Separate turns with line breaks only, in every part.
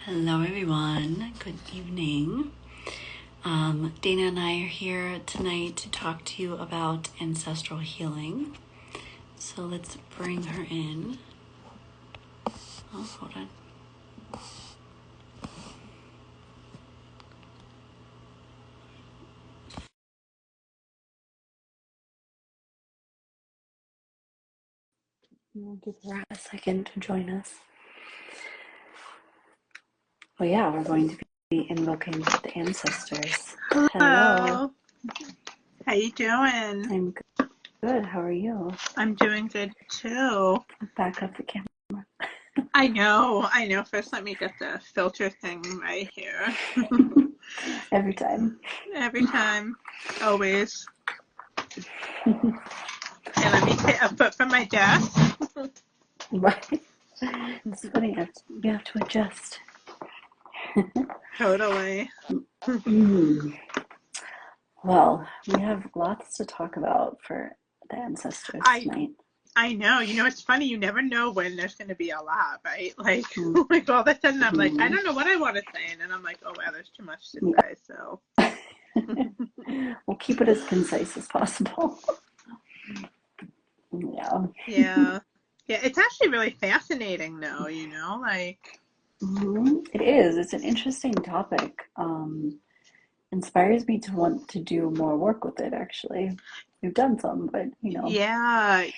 Hello, everyone. Good evening. Dana and I are here tonight to talk to you about ancestral healing. So let's bring her in. Oh, hold on. We'll give her a second to join us. Well, yeah, we're going to be invoking the ancestors.
Hello. How you doing?
I'm good. How are you?
I'm doing good too.
Back up the camera.
I know. First, let me get the filter thing right here.
Every time.
Every time. Always. And let me take a foot from my desk.
Right. It's funny. You have to adjust.
Totally.
Well, we have lots to talk about for the ancestors tonight.
I know. It's funny. You never know when there's going to be a lot, right? Like all of a sudden I'm like, I don't know what I want to say. And then I'm like, oh, wow, there's too much to say. So
we'll keep it as concise as possible.
Yeah. It's actually really fascinating, though, like.
It is. It's an interesting topic. Inspires me to want to do more work with it, actually. We've done some, but,
Yeah,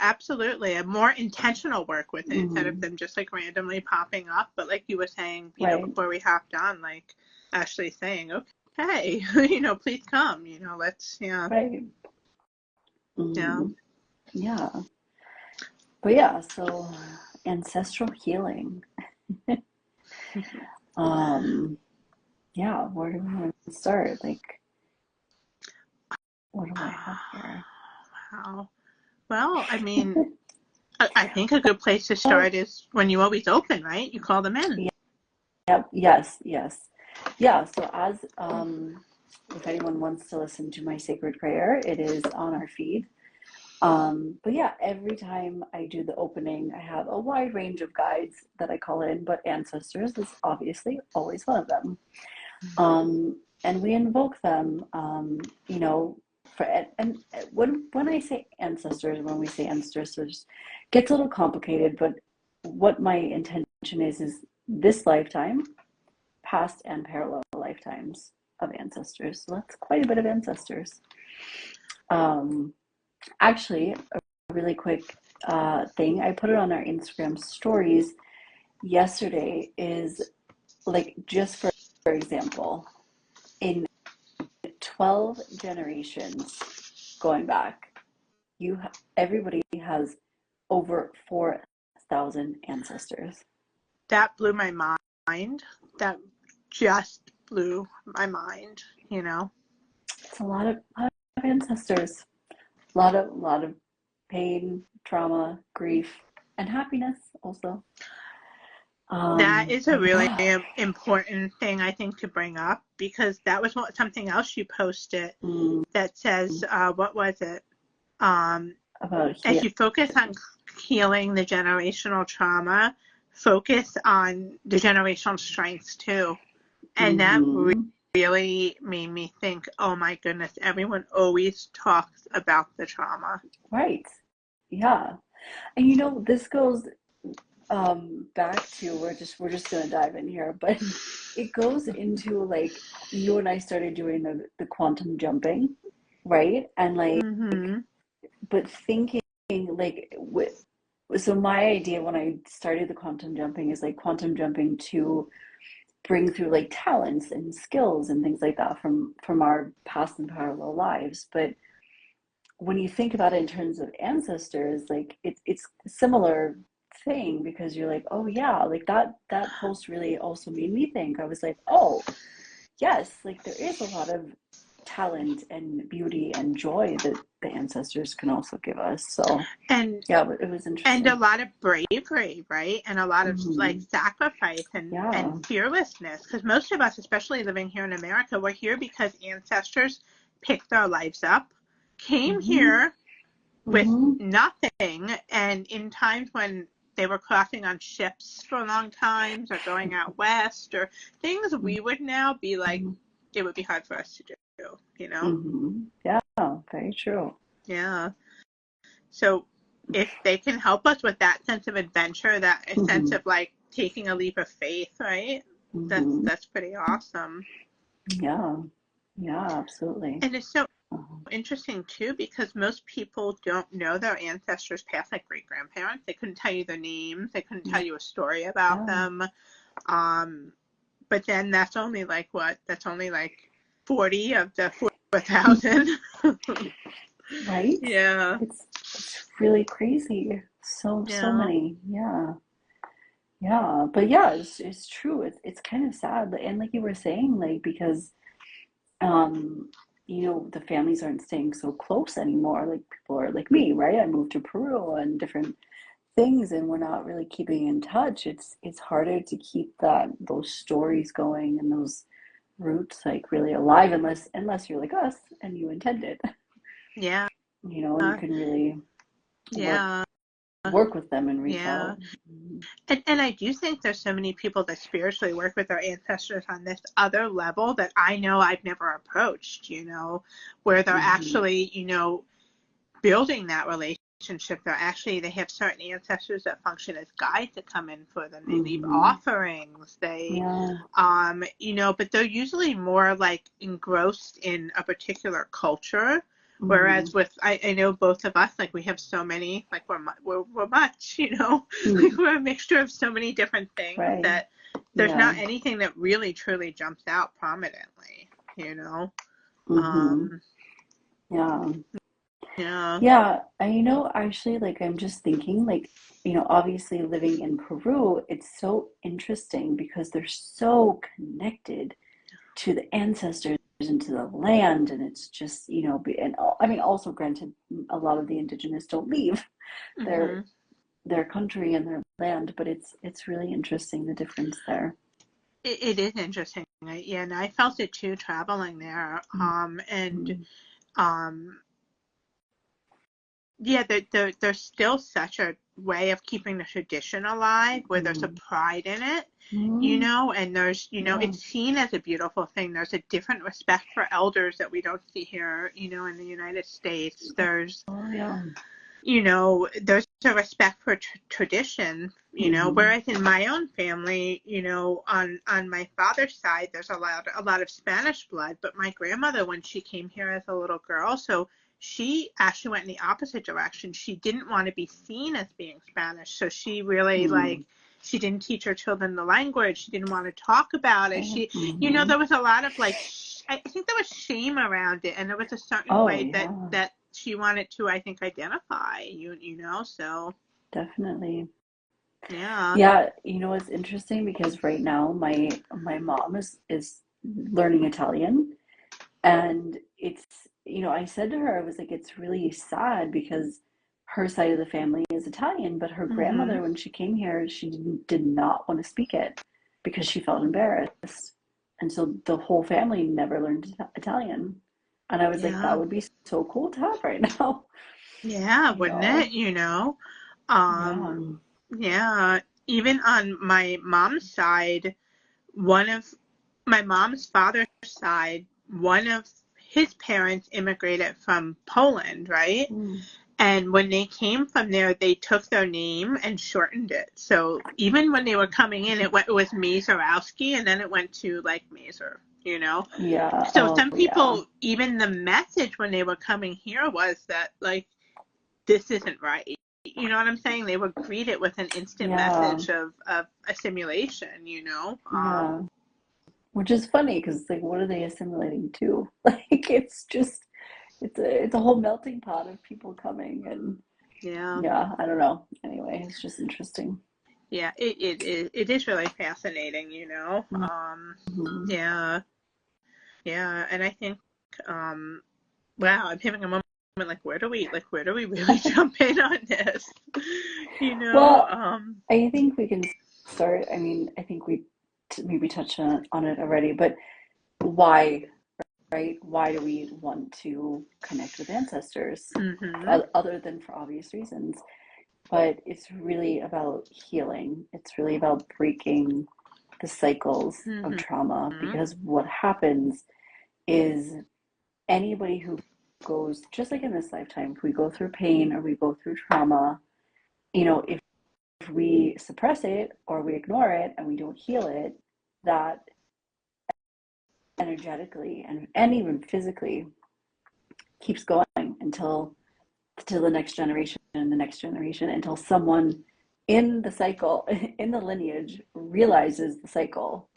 absolutely. A more intentional work with it instead of them just like randomly popping up. But like you were saying, before we hopped on, like actually saying, okay, please come, let's,
Right.
Yeah.
Yeah. But yeah, so ancestral healing. Yeah, where do we want to start? Like, what do I have here?
Wow. Well, I mean, I think a good place to start is when you always open, right? You call them in.
Yep. Yes. Yeah. So as if anyone wants to listen to my sacred prayer, it is on our feed. But yeah, every time I do the opening, I have a wide range of guides that I call in, but ancestors is obviously always one of them. And we invoke them, and when I say ancestors, when we say ancestors, it gets a little complicated, but what my intention is this lifetime, past and parallel lifetimes of ancestors. So that's quite a bit of ancestors. Actually, a really quick thing, I put it on our Instagram stories yesterday, is like, just for example, in 12 generations going back, everybody has over 4,000 ancestors.
That blew my mind. That just blew my mind,
It's a lot of ancestors. A lot of pain, trauma, grief, and happiness also.
That is a really important thing, I think, to bring up, because that was something else you posted that says, what was it? As you focus on healing the generational trauma, focus on the generational strengths too. And that really made me think, oh my goodness, everyone always talks about the trauma.
Right. Yeah. And this goes back to, we're just gonna dive in here, but it goes into, like, you and I started doing the quantum jumping, right? And like, but thinking, like, so my idea when I started the quantum jumping is like quantum jumping to bring through like talents and skills and things like that from our past and parallel lives. But when you think about it in terms of ancestors, like, it's a similar thing, because you're like, oh yeah, like that post really also made me think. I was like, oh yes, like there is a lot of talent and beauty and joy that the ancestors can also give us. So yeah, it was interesting.
And a lot of bravery, right? And a lot of like sacrifice and fearlessness, because most of us, especially living here in America, we're here because ancestors picked our lives up, came here with nothing, and in times when they were crossing on ships for long times or going out west or things we would now be like, it would be hard for us to do, you know?
Yeah, very true.
Yeah. So if they can help us with that sense of adventure, that sense of like taking a leap of faith, right? That's pretty awesome.
Yeah, yeah, absolutely.
And it's so interesting too, because most people don't know their ancestors past like great grandparents. They couldn't tell you their names. They couldn't tell you a story about them. But then that's only like what? That's only like 40 of the 4,000.
Right?
Yeah.
It's really crazy. So
Yeah.
many. Yeah. Yeah. But yeah, it's true. It's kind of sad. And like you were saying, like because um the families aren't staying so close anymore. Like people are like me, right? I moved to Peru and different things and we're not really keeping in touch. It's harder to keep those stories going and those roots like really alive unless you're like us and you intend it.
Yeah.
And you can really work
Yeah.
work with them and reach
Yeah.
out.
And I do think there's so many people that spiritually work with their ancestors on this other level that I know I've never approached, where they're actually, building that relationship. They have certain ancestors that function as guides that come in for them. They leave offerings.
Yeah.
But they're usually more like engrossed in a particular culture. Whereas I know both of us, like we have so many, like we're much, like we're a mixture of so many different things
Right.
that there's
Yeah.
not anything that really truly jumps out prominently,
Yeah.
Yeah.
Yeah. And actually, like I'm just thinking, like, obviously living in Peru, it's so interesting because they're so connected to the ancestors and to the land, and it's just, I mean, also granted, a lot of the indigenous don't leave their their country and their land, but it's really interesting the difference there.
It is interesting. Yeah, and I felt it too traveling there. And yeah, there's still such a way of keeping the tradition alive where there's a pride in it, and there's, it's seen as a beautiful thing. There's a different respect for elders that we don't see here, in the United States. There's, there's a respect for tradition, whereas in my own family, on my father's side, there's a lot of Spanish blood, but my grandmother, when she came here as a little girl, so she actually went in the opposite direction. She didn't want to be seen as being Spanish, so she really she didn't teach her children the language. She didn't want to talk about it. There was a lot of like, I think there was shame around it, and there was a certain way that she wanted to, I think, identify, so.
Definitely.
Yeah.
Yeah, it's interesting because right now my mom is learning Italian, and it's, I said to her, I was like, it's really sad because her side of the family is Italian, but her grandmother, when she came here, she did not want to speak it because she felt embarrassed. And so the whole family never learned Italian. And I was like, that would be so cool to have right now.
Yeah,
You
wouldn't
know?
it,
Yeah.
Yeah, even on my mom's side, one of my mom's father's side, one of his parents immigrated from Poland, right? And when they came from there, they took their name and shortened it. So even when they were coming in, it was Mazurowski, and then it went to like Mazur,
Yeah.
So
Oh,
some
yeah.
people, even the message when they were coming here was that like, this isn't right. You know what I'm saying? They would greet it with an instant
Yeah.
message of assimilation.
Yeah. Which is funny because it's like, what are they assimilating to? Like, it's just, it's a whole melting pot of people coming, and
Yeah.
yeah, I don't know. Anyway, it's just interesting.
Yeah, it is really fascinating.
Mm-hmm.
Yeah. Yeah, and I think wow, I'm having a moment like where do we really jump in on this? You know,
Well,
um
I think we can start. I mean, I think we maybe touched on it already, but why, right? Why do we want to connect with ancestors
mhm.
other than for obvious reasons? but it's really about healing. It's really about breaking the cycles of trauma,
Mm-hmm.
because what happens is anybody who goes, just like in this lifetime, if we go through pain or we go through trauma, if we suppress it or we ignore it and we don't heal it, that energetically and even physically keeps going until the next generation and the next generation, until someone in the cycle, in the lineage, realizes the cycle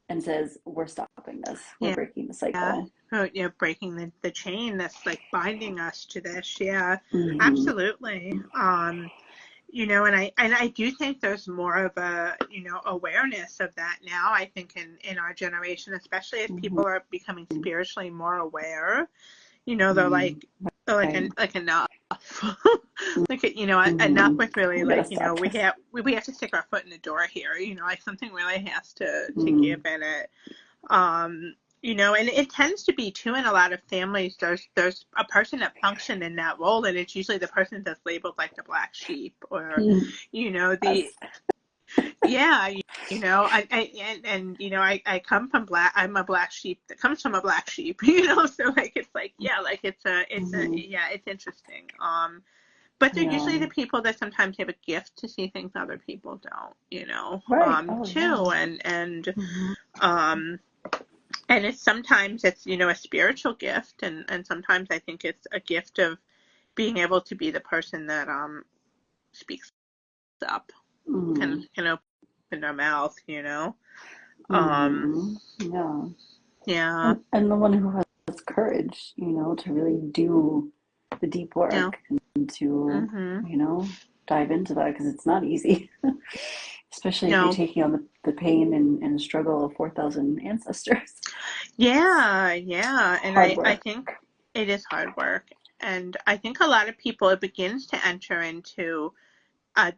and says, we're stopping this, we're
Yeah.
breaking the
Yeah.
cycle.
Oh, yeah, breaking the chain that's like binding us to this. Yeah,
Mm-hmm.
absolutely. And I do think there's more of a, awareness of that now, I think in our generation, especially as
Mm-hmm.
people are becoming spiritually more aware.
Mm-hmm.
They're
Right.
like enough. Enough
Mm-hmm.
with really,
We gotta
like,
stop this.
we have to stick our foot in the door here, like something really has to
Mm-hmm.
give in it. And it tends to be too in a lot of families. There's a person that functions in that role, and it's usually the person that's labeled like the black sheep, or
Yes.
the yeah, I come from black. I'm a black sheep that comes from a black sheep, So like it's like yeah, like
Mm-hmm.
it's interesting. But they're
Yeah.
usually the people that sometimes have a gift to see things other people don't,
Right. Oh
too,
yeah. Mm-hmm.
um and sometimes it's a spiritual gift, and sometimes I think it's a gift of being able to be the person that speaks up,
Mm-hmm.
can open their mouth, um
Mm-hmm. Yeah.
yeah,
And the one who has courage, to really do the deep
yeah,
work and to,
mhm,
dive into that, because it's not easy, especially if you're
no,
taking on the pain and struggle of 4,000 ancestors.
yeah, and
Hard
I
work.
think it is hard work, and I think a lot of people, it begins to enter into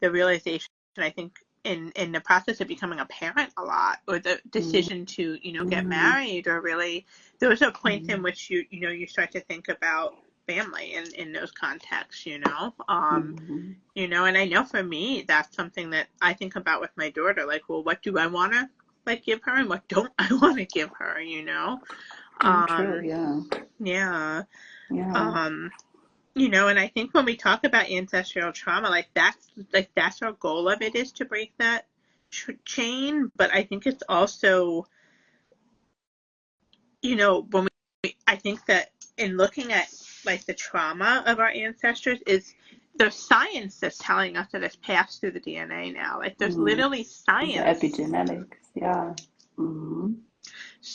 the realization, I think, in the process of becoming a parent a lot, or the decision to get
Mm-hmm.
married, or really those are points in
Mm-hmm.
which you start to think about family in those contexts,
Mm-hmm.
and I know for me that's something that I think about with my daughter, like, well, what do I want to like give her, and what don't I want to give her,
Oh, true.
um
Yeah.
yeah,
Yeah.
um and I think when we talk about ancestral trauma, that's our goal of it, is to break that chain. But I think it's also, when I think that in looking at like the trauma of our ancestors, is there's science that's telling us that it's passed through the DNA now. Like there's
Mm-hmm.
literally
The
science.
epigenetics. Yeah. Mm-hmm.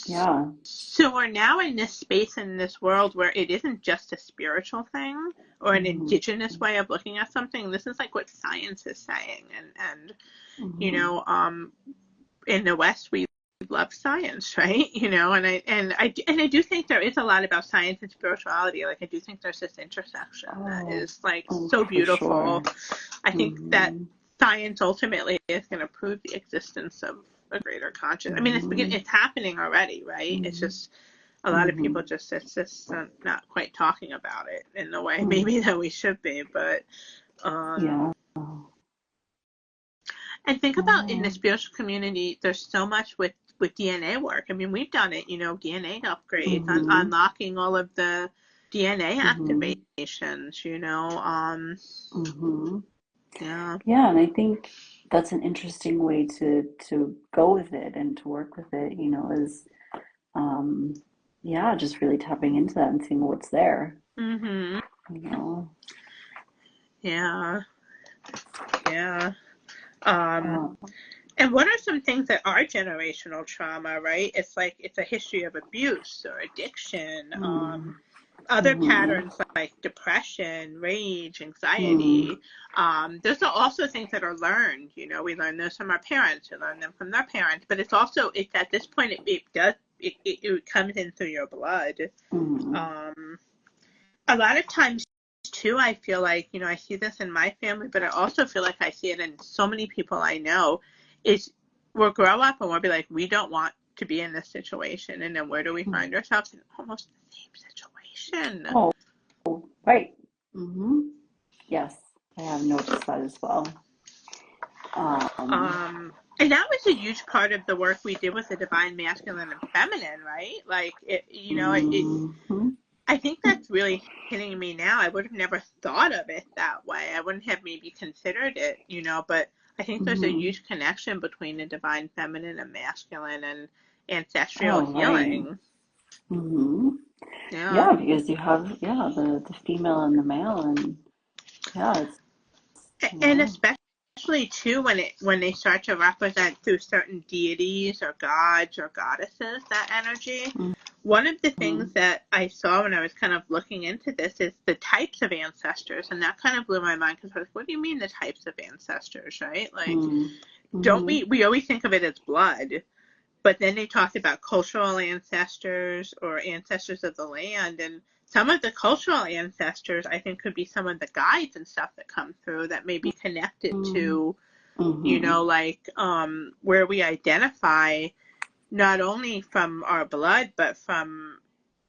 Yeah.
So we're now in this space, in this world, where it isn't just a spiritual thing or an
Mm-hmm.
indigenous way of looking at something. This is like what science is saying, and you
Mm-hmm.
know, in the West we love science, right? And I do think there is a lot about science and spirituality. Like I do think there's this intersection that
Oh,
is like
oh,
so
for sure.
beautiful. I think that
Mm-hmm.
science ultimately is going to prove the existence of a greater conscious. I mean,
Mm-hmm.
it's happening already, right? It's
Mm-hmm.
just a lot of
Mm-hmm.
people it's just not quite talking about it in the way
Mm.
maybe that we should be. But um,
Yeah.
and think about in the
Oh.
spiritual community, there's so much with DNA work. I mean, we've done it, DNA upgrades,
Mm-hmm.
unlocking all of the DNA
Mm-hmm.
activations,
Mm-hmm.
yeah.
Yeah, and I think that's an interesting way to go with it and to work with it, is um yeah, just really tapping into that and seeing what's there,
Mhm.
you know.
Yeah. Yeah. Um
Uh,
and what are some things that are generational trauma, right? It's like it's a history of abuse or addiction,
mm,
other
mm-hmm,
patterns like depression, rage,
mm,
anxiety. Those are also things that are learned. We learn those from our parents, we learn them from their parents, but it's at this point it comes in through your blood.
mm,
Um, a lot of times too, I feel like, I see this in my family, but I also feel like I see it in so many people I know, is we'll grow up and we'll be like, we don't want to be in this situation. And then where do we
mm.
find ourselves? In almost the same situation.
Oh, right. Mm-hmm. Yes. I have noticed that as well.
And that was a huge part of the work we did with the divine masculine and feminine, right? Like
Mm-hmm.
I think that's really hitting me now. I would have never thought of it that way. I wouldn't have maybe considered it, but I think there's a
Mm-hmm.
huge connection between the divine feminine and masculine and ancestral
Oh, right.
healing.
Mm-hmm.
Yeah.
Yeah, because you have, the female and the male, and yeah, it's, you
And
know.
especially too when they start to represent through certain deities or gods or goddesses that energy. One of the
Mm-hmm.
things that I saw when I was kind of looking into this is the types of ancestors, and that kind of blew my mind because I was like, what do you mean the types of ancestors, right? Like, don't
Mm-hmm.
we always think of it as blood, but then they talked about cultural ancestors or ancestors of the land, and some of the cultural ancestors I think could be some of the guides and stuff that come through that may be connected to,
Mm-hmm.
like where we identify not only from our blood but from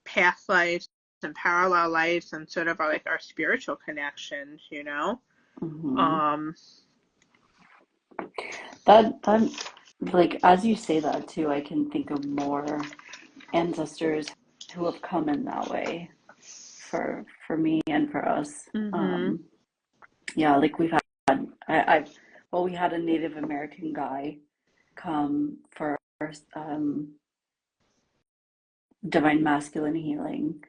past lives and parallel lives and sort of our spiritual connections,
Mm-hmm.
um
That like as you say that too, I can think of more ancestors who have come in that way for me and for us.
mhm
Yeah, like we've had I well, we had a Native American guy come for um divine masculine healing.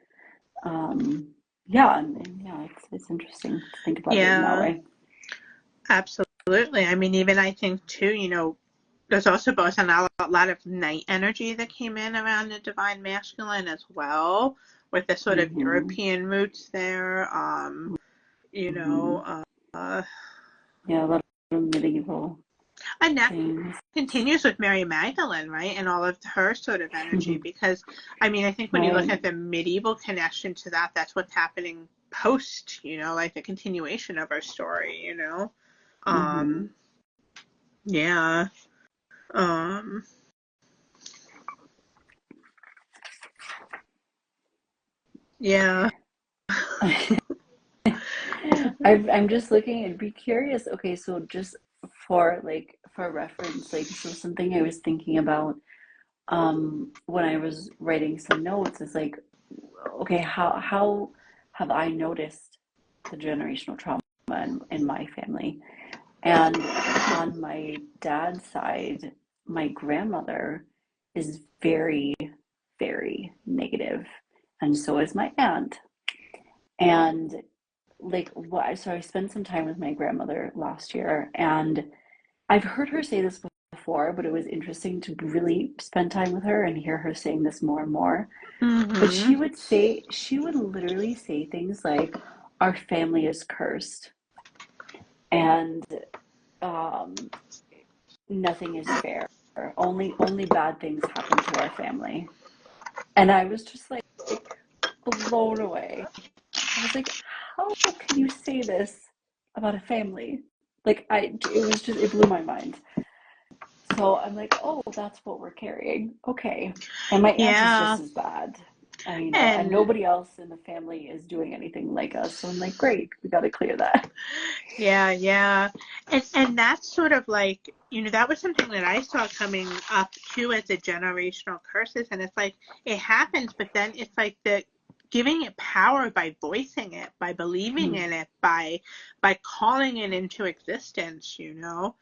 Um yeah, and yeah, it's interesting to think about it in that
yeah,
way.
absolutely. I mean, even I think too, there's also both a lot of night energy that came in around the divine masculine as well, with the sort of
Mm-hmm.
European roots there. You
Mm-hmm.
know, uh,
Yeah, a lot of medieval
and that
things.
continues with Mary Magdalene, right? And all of her sort of energy, because I mean, I think when you look
Right.
at the medieval connection to that, that's what's happening post, like the continuation of our story.
Mm-hmm.
Um, yeah. Um, yeah.
I'm just looking. I'd be curious. Okay, so just for reference, like so something I was thinking about when I was writing some notes is like, okay, how have I noticed the generational trauma in my family? And on my dad's side, my grandmother is very, very negative, and so is my aunt. And like what so I spent some time with my grandmother last year, and I've heard her say this before, but it was interesting to really spend time with her and hear her saying this more and more. But
Mm-hmm.
she would literally say things like, our family is cursed, and um nothing is fair. Only bad things happen to our family. And I was just like blown away. I was like, how can you say this about a family? Like it was just, it blew my mind. So I'm like, oh, that's what we're carrying. Okay. And my aunt is
Yeah.
just as bad. And
And
nobody else in the family is doing anything like us. So I'm like, great, we got to clear that.
yeah, yeah. And that's sort of like, that was something that I saw coming up too as a generational curses. And it's like it happens, but then it's like the giving it power by voicing it, by believing in it, by calling it into existence. you know,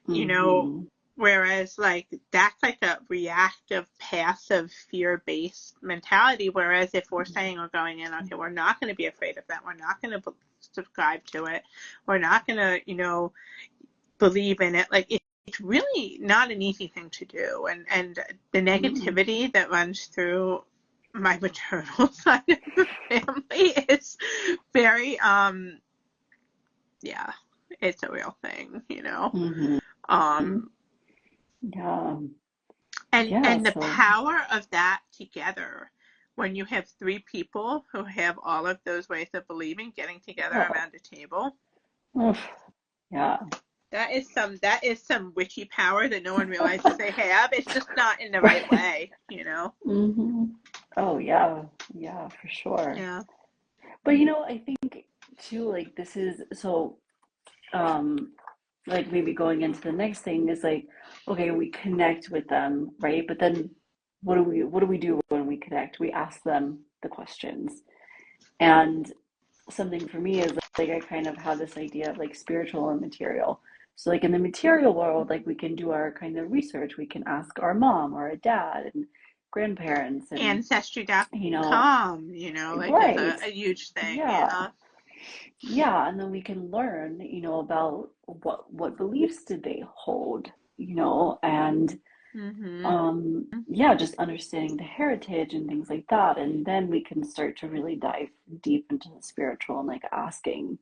Mm-hmm.
whereas like that's like a reactive, passive, fear-based mentality. Whereas if we're saying or going in, okay, we're not going to be afraid of that. We're not going to subscribe to it. We're not going to, believe in it. Like it's really not an easy thing to do. And the
Mm-hmm.
negativity that runs through my maternal side of the family is very, yeah, it's a real thing.
Mm-hmm.
Um,
Yeah.
And
Yeah.
and the
So,
power of that together, when you have three people who have all of those ways of believing getting together
oh,
around a table,
oof, yeah.
that is some witchy power that no one realizes they have. It's just not in the right way.
Mm-hmm. Oh, yeah. Yeah, for sure.
Yeah.
But I think too, like this is so. like maybe going into the next thing is like, okay, we connect with them, right? But then what do we do when we connect? We ask them the questions. And something for me is like I kind of have this idea of like spiritual and material. So like in the material world, like we can do our kind of research. We can ask our mom or a dad and grandparents and you know,
Ancestry.com, like is
right.
a huge thing.
Yeah.
Yeah.
Yeah, and then we can learn, about what beliefs did they hold, and
Mhm.
yeah, just understanding the heritage and things like that. And then we can start to really dive deep into the spiritual and like asking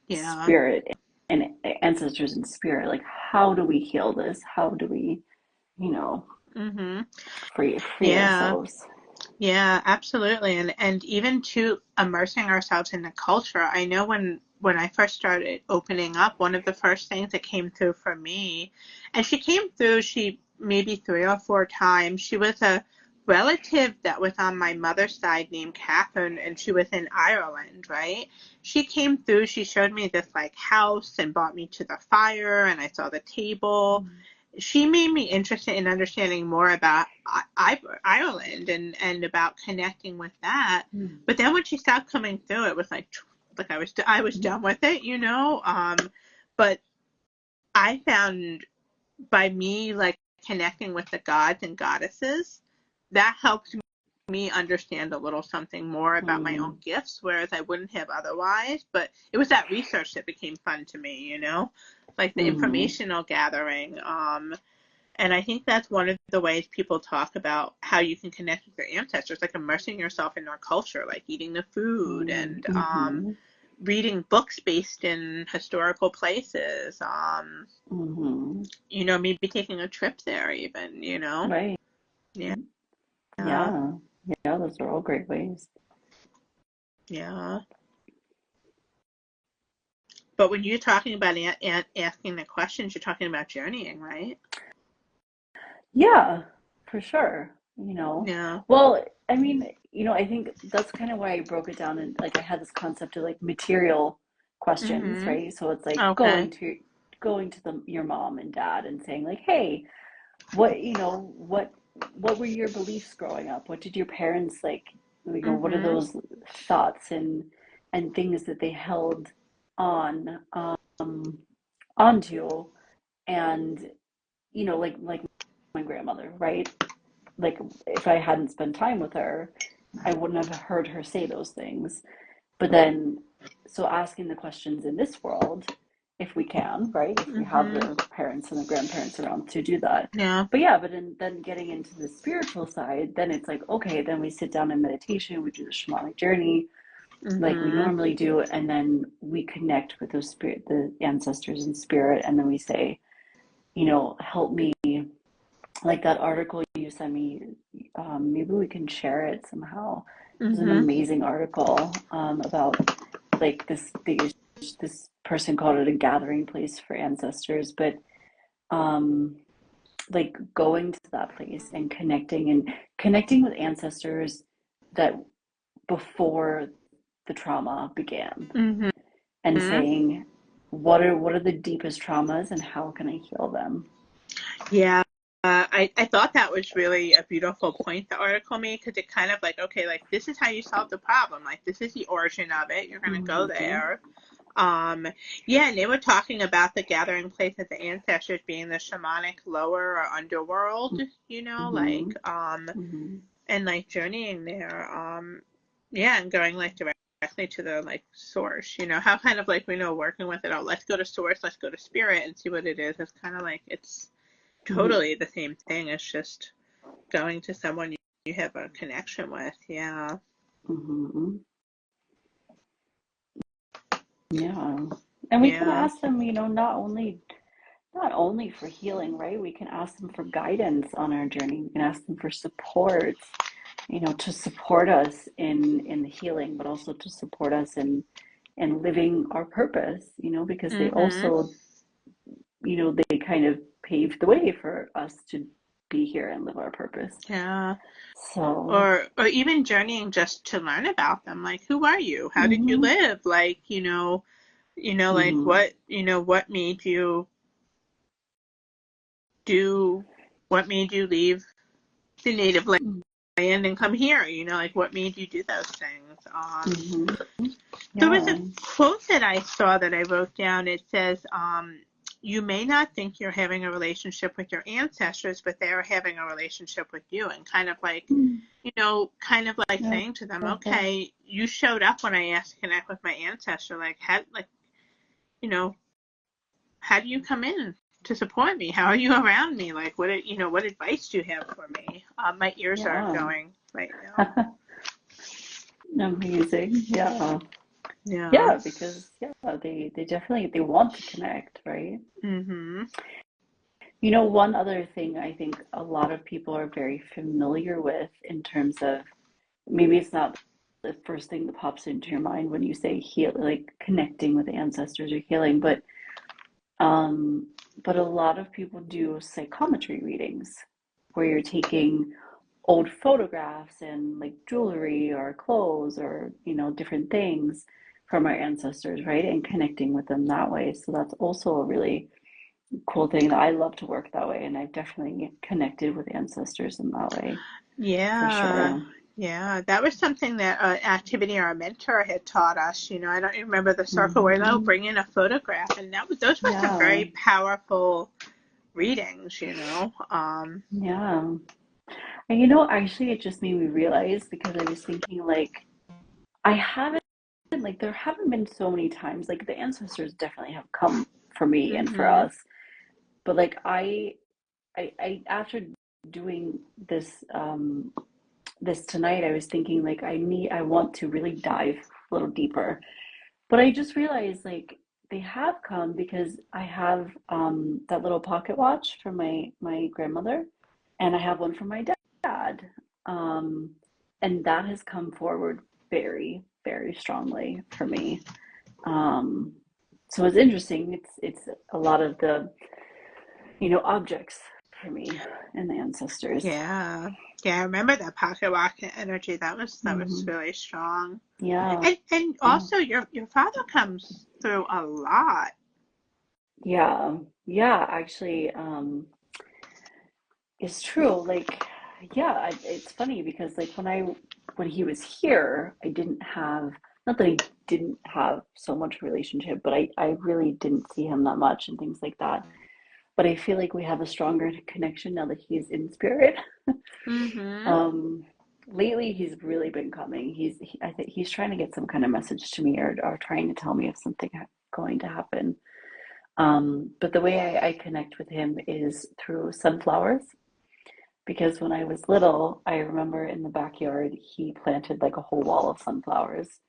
Yeah.
spirit and ancestors in spirit, like how do we heal this? How do we, you know,
Mhm.
free
Yeah.
ourselves?
Yeah, absolutely. And even to immersing ourselves in the culture. I know when I first started opening up, one of the first things that came through for me, and she came through, she maybe 3 or 4 times. She was a relative that was on my mother's side named Catherine, and she was in Ireland, right? She came through, she showed me this like house and brought me to the fire, and I saw the table. She made me interested in understanding more about Ireland and about connecting with that.
Mm-hmm.
But then when she stopped coming through, it was like I was done with it. But I found by me like connecting with the gods and goddesses, that helped me understand a little something more about my own gifts, whereas I wouldn't have otherwise. But it was that research that became fun to me, like the
Mm-hmm.
informational gathering. And I think that's one of the ways people talk about how you can connect with your ancestors, like immersing yourself in their culture, like eating the food and
Mm-hmm.
reading books based in historical places.
Mm-hmm.
Maybe taking a trip there even.
Right.
Yeah.
Yeah. Yeah, those are all great ways.
Yeah. But when you're talking about asking the questions, you're talking about journeying, right?
Yeah, for sure.
Yeah.
Well, I mean, I think that's kind of why I broke it down and like I had this concept of like material questions,
Mhm.
right? So it's like
Okay.
going to your mom and dad and saying like, "Hey, what were your beliefs growing up? What did your parents like, what are
Mhm.
those thoughts and things that they held on onto and like my grandmother, right? Like if I hadn't spent time with her, I wouldn't have heard her say those things. But then, so asking the questions in this world, if we can, right? If we have
Mhm.
the parents and the grandparents around to do that.
Yeah.
But yeah, then getting into the spiritual side, then it's like, okay, then we sit down in meditation, we do the shamanic journey like we
Mhm.
normally do, and then we connect with the ancestors in spirit, and then we say, help me, like that article you sent me, maybe we can share it somehow. It's an
Mhm.
amazing article about like this person called it a gathering place for ancestors, but um, like going to that place and connecting with ancestors that before the trauma began,
Mhm.
and saying what are the deepest traumas and how can I heal them?
Yeah, I thought that was really a beautiful point the article made because it kind of like, okay, like this is how you solve the problem. Like this is the origin of it. You're gonna go
Mm-hmm.
there. Um, yeah, and they were talking about the gathering place of the ancestors being the shamanic lower or underworld,
Mm-hmm.
like
Mm-hmm.
and like journeying there. Yeah, and going like directly to the like source. How kind of like we know working with it. Oh, let's go to source. Let's go to spirit and see what it is. It's kind of like it's
Mm-hmm.
totally the same thing. It's just going to someone you have a connection with. Yeah.
Mm-hmm. Yeah. And we can
Yeah.
ask them, not only for healing, right? We can ask them for guidance on our journey. We can ask them for support, to support us in the healing, but also to support us in living our purpose, because they
Mhm.
also, they kind of paved the way for us to be here and live our purpose.
Yeah.
So,
Or even journeying just to learn about them. Like, who are you? How did you
mhm,
live? Like, Like
Mm-hmm.
what made you do, what made you leave the native land and come here? Like what made you do those things?
Mm-hmm.
There was a
Yeah.
quote that I saw that I wrote down. It says, you may not think you're having a relationship with your ancestors, but they are having a relationship with you. And kind of like,
Mm. Yeah.
saying to them, okay, you showed up when I asked to connect with my ancestor. You know, how do you come in to support me? How are you around me? Like, what advice do you have for me? My ears are
Yeah.
going right now.
Amazing. Yeah.
Yeah.
Yeah, because they definitely they want to connect, right?
Mhm.
One other thing I think a lot of people are very familiar with in terms of maybe it's not the first thing that pops into your mind when you say heal, like connecting with ancestors or healing, um, but a lot of people do psychometry readings where you're taking old photographs and like jewelry or clothes or different things from our ancestors, right? And connecting with them that way. So that's also a really cool thing that I love to work that way, and I've definitely connected with ancestors in that way for
Yeah.
sure.
Yeah, that was something that activity our mentor had taught us. I don't remember the circle where they'll
Hmm.
bring in a photograph, and those were some
Yeah,
very powerful readings.
yeah. And actually, it just made me realize because I was thinking like I haven't like there haven't been so many times like the ancestors definitely have come for me and for
Mhm.
us, but like I after doing this tonight, I was thinking like I want to really dive a little deeper. But I just realized like they have come because I have that little pocket watch from my grandmother, and I have one from my dad. Um, and that has come forward very, very strongly for me. Um, so it's interesting. It's a lot of the objects for me and the ancestors.
Yeah. Yeah, I remember that pocket rocket energy. That was
Hmm.
really strong.
Yeah,
And
yeah,
also your father comes through a lot.
yeah, yeah. Actually, it's true. Like, yeah, it's funny because like when he was here, I didn't have not that I didn't have so much relationship, but I really didn't see him that much and things like that. But I feel like we have a stronger connection now that he's in spirit.
Mhm.
Um, lately he's really been coming. I think he's trying to get some kind of message to me or trying to tell me if something going to happen. But the way I connect with him is through sunflowers. Because when I was little, I remember in the backyard, he planted like a whole wall of sunflowers.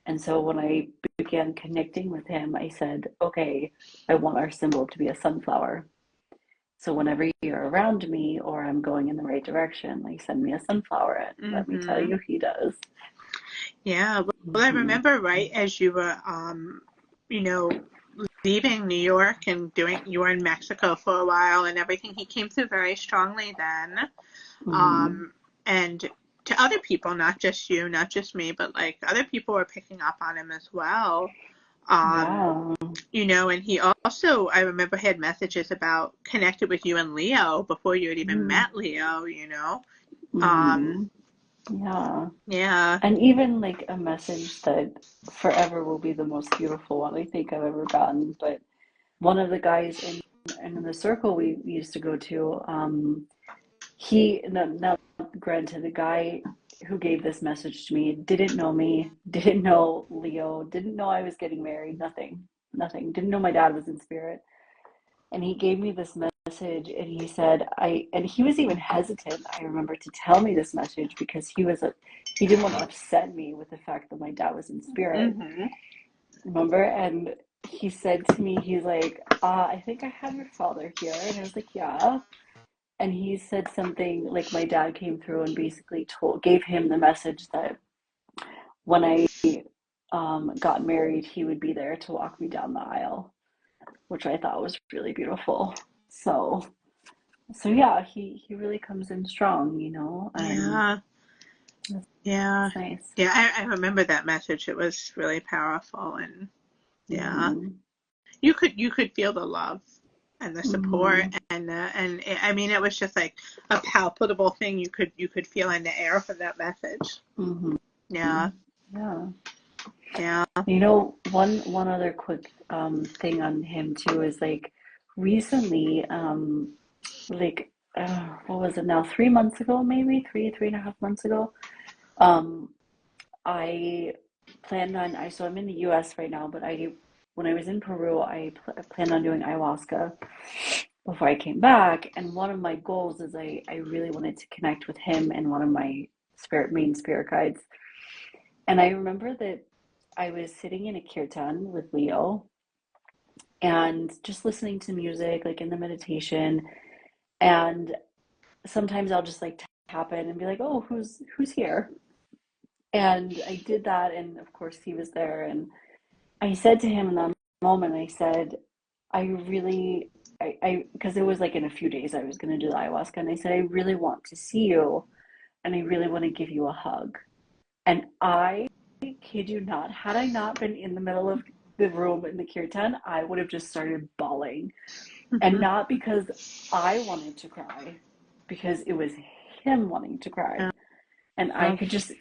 And so when I began connecting with him, I said, okay, I want our symbol to be a sunflower. So whenever you're around me or I'm going in the right direction, like send me a sunflower and let me tell
Mhm.
you he does.
Yeah. Well, I
Hmm.
remember right as you were you know, leaving New York and you were in Mexico for a while and everything. He came through very strongly then.
Hmm.
And to other people, not just you, not just me, but like other people were picking up on him as well. Um,
Yeah.
and he also, I remember, had messages about connected with you and Leo before you had even met Leo. Um,
Mm-hmm. Yeah.
yeah.
And even like a message that forever will be the most beautiful one I think I've ever gotten. But one of the guys in the circle we used to go to, he now granted the guy who gave this message to me didn't know me, didn't know Leo, didn't know I was getting married, nothing, nothing, didn't know my dad was in spirit. And he gave me this message and he said and he was even hesitant, I remember, to tell me this message because he didn't want to upset me with the fact that my dad was in spirit,
Hmm.
remember? And he said to me, he's like, I think I have your father here. And I was like, yeah. And he said something like my dad came through and basically gave him the message that when I got married, he would be there to walk me down the aisle, which I thought was really beautiful. So yeah, he really comes in strong, and
Yeah.
it's,
Yeah.
it's nice.
Yeah. I remember that message. It was really powerful. And Yeah.
Mm-hmm.
You could feel the love and the support,
Mm-hmm.
I mean, it was just like a palpable thing you could feel in the air for that message.
Mm-hmm.
Yeah.
Yeah.
Yeah.
You know, one other quick thing on him too is like recently, like what was it now? 3 months ago, maybe three and a half months ago. Um, I planned on I so I'm in the U.S. right now, but I when I was in Peru, planned on doing ayahuasca before I came back, and one of my goals is I really wanted to connect with him and one of my main spirit guides. And I remember that I was sitting in a kirtan with Leo and just listening to music, like in the meditation. And sometimes I'll just like tap in and be like, "Oh, who's here?" And I did that, and of course he was there. And I said to him in that moment, I said, "I really, because it was like in a few days I was going to do the ayahuasca, and I said, I really want to see you, and I really want to give you a hug." And I kid you not, had I not been in the middle of the room in the kirtan, I would have just started bawling. And not because I wanted to cry, because it was him wanting to cry. And I
Yeah.
could just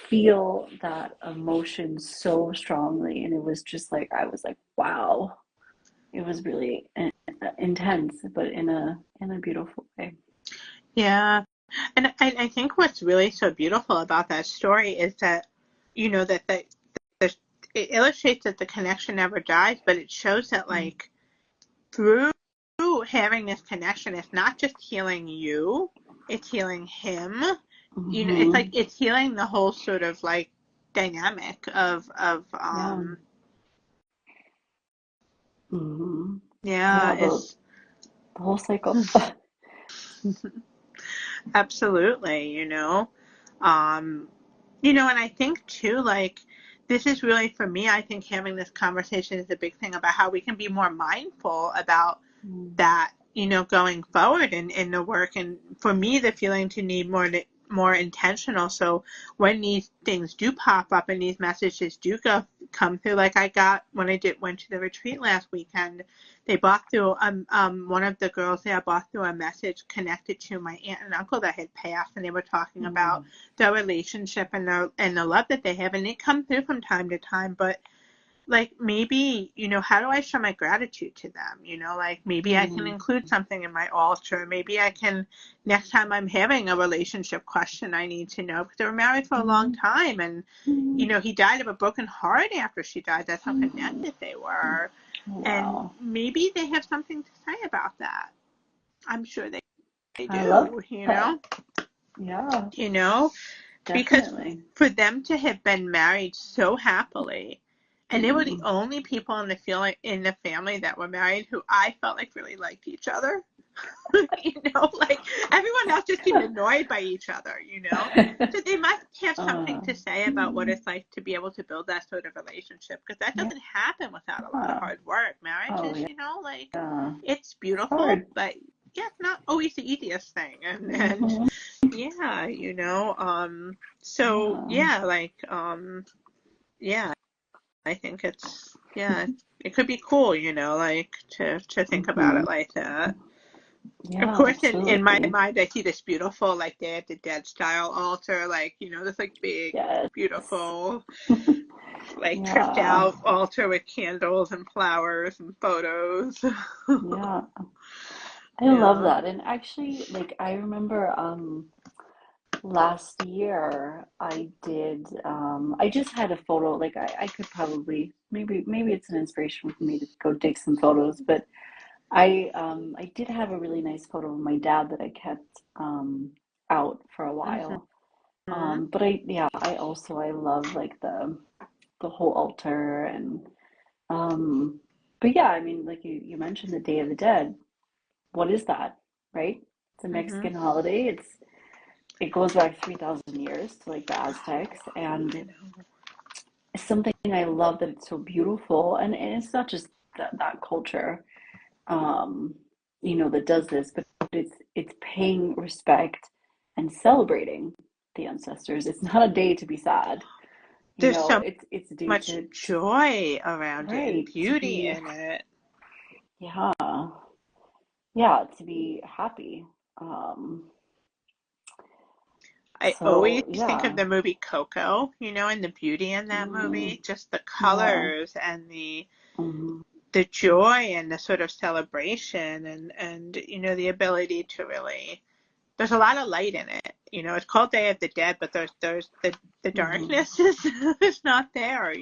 feel that emotion so strongly. And it was just like, I was like, wow. It was really intense, but in a beautiful way.
Yeah. And I think what's really so beautiful about that story is that, the it illustrates that the connection never dies, but it shows that
Mm-hmm.
like through having this connection, it's not just healing you, it's healing him. It's like
Mm-hmm.
it's healing the whole sort of like dynamic of
Yeah. Mm-hmm.
yeah,
Yeah,
it's
the whole cycle.
absolutely, Um, and I think too, like, this is really for me, I think having this conversation is a big thing about how we can be more mindful about
Mm-hmm.
that, going forward in the work. And for me, the feeling to need more intentional. So when these things do pop up and these messages do come through, like I got when went to the retreat last weekend, they brought through one of the girls there brought through a message connected to my aunt and uncle that had passed, and they were talking about their relationship and the love that they have, and they come through from time to time. But like maybe, how do I show my gratitude to them? Like maybe I can
Mm-hmm.
include something in my altar. Maybe I can, next time I'm having a relationship question, I need to know, because they were married for a long
Mm-hmm.
time. And, he died of a broken heart after she died. That's how
Mm-hmm.
connected they were. And
Wow.
maybe they have something to say about that. I'm sure they
I love
do,
that. Yeah,
you know, because
definitely.
for them to have been married so happily, and they were the
Mm-hmm.
only people in the family that were married who I felt like really liked each other. Like everyone else just seemed annoyed by each other. So they must have something
uh,
to say about what it's like to be able to build that sort of relationship, because that
yeah.
doesn't happen without a lot of hard work. Marriage
Oh,
is,
yeah.
like
Yeah.
it's
It's
beautiful,
hard.
but yeah, it's not always the easiest thing. And
Mm-hmm.
yeah, so
Yeah.
yeah, like yeah, I think it could be cool, like to think about
Mm-hmm.
it like that. Of
Yeah,
course, in my
absolutely.
mind, I see this beautiful, like Day of the Dead style altar, like, this like big,
Yes.
beautiful, like tricked
Yeah.
out altar with candles and flowers and photos.
Yeah. I love
Yeah.
that. And actually, like I remember last year I just had a photo, like I could probably maybe it's an inspiration for me to go dig some photos, but I did have a really nice photo of my dad that I kept out for a while.
Hmm.
But I love like the whole altar and but yeah, I mean like you mentioned the Day of the Dead. What is that, right? It's a
Hmm.
Mexican holiday. It goes back 3,000 years to like the Aztecs,
I
and
know.
it's something I love that it's so beautiful, and it's not just that culture, um, that does this, but it's paying respect and celebrating the ancestors. It's not a day to be sad, You
there's
know,
so
it's a day
much joy around it and
right, to
beauty
be,
in it.
yeah, yeah, to be happy. Um,
I always
so
think of
yeah,
the movie Coco, and the beauty in that
mm,
movie, just the
yeah,
colors and
mm,
the joy and the sort of celebration and the ability to really, there's a lot of light in it. It's called Day of the Dead, but there's the
mm,
darkness is not there.